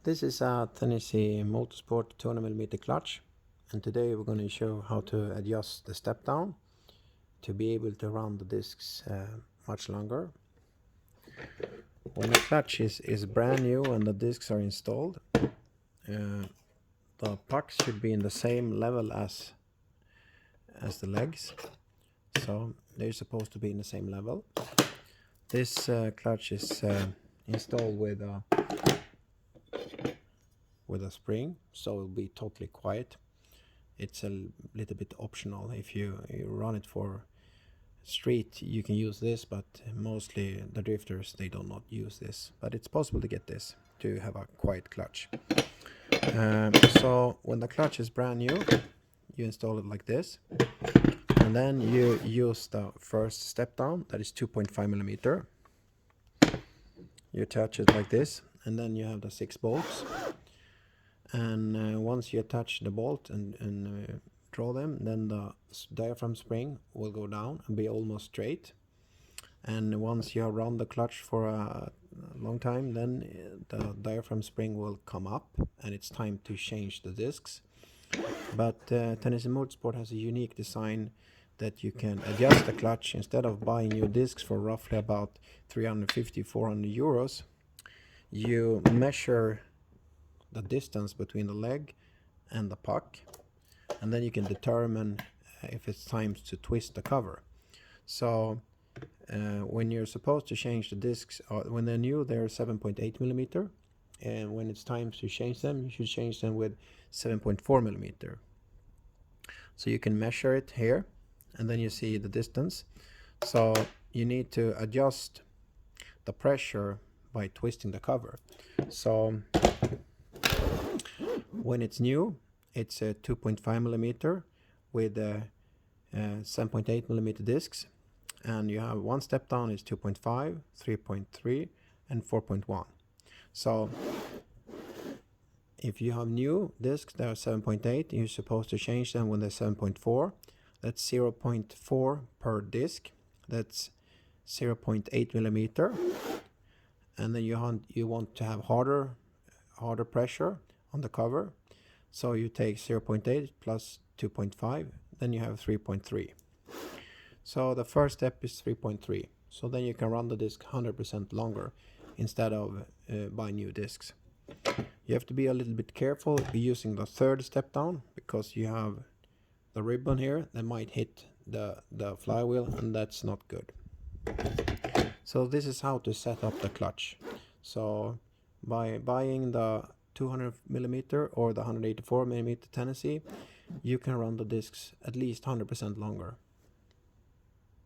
This is a Tenaci Motorsport 200mm clutch, and today we're going to show how to adjust the step down to be able to run the discs much longer. When the clutch is brand new and the discs are installed, the pucks should be in the same level as the legs, so they're supposed to be in the same level. This clutch is installed with a spring, so it'll be totally quiet. It's a little bit optional. If you run it for street, you can use this, but mostly the drifters, they do not use this. But it's possible to get this to have a quiet clutch. So when the clutch is brand new, you install it like this, and then you use the first step down, that is 2.5mm. You attach it like this, and then you have the 6 bolts. And once you attach the bolt and draw them, then the diaphragm spring will go down and be almost straight. And once you have run the clutch for a long time, then the diaphragm spring will come up and it's time to change the discs. But Tenaci Motorsport has a unique design that you can adjust the clutch. Instead of buying new discs for roughly about 350-400 euros, you measure the distance between the leg and the puck, and then you can determine if it's time to twist the cover. So when you're supposed to change the discs, when they're new, they're 7.8mm, and when it's time to change them, you should change them with 7.4mm. So you can measure it here, and then you see the distance. So you need to adjust the pressure by twisting the cover. So when it's new, it's a 2.5mm with 7.8mm discs, and you have one step down is 2.5, 3.3, and 4.1. So if you have new discs that are 7.8, you're supposed to change them when they're 7.4. That's 0.4 per disc. That's 0.8mm. And then you want to have harder pressure on the cover, so you take 0.8 plus 2.5, then you have 3.3. So the first step is 3.3, so then you can run the disc 100% longer instead of buy new discs. You have to be a little bit careful using the third step down, because you have the ribbon here that might hit the flywheel, and that's not good. So this is how to set up the clutch. So by buying the 200mm or the 184mm Tenaci, you can run the discs at least 100% longer.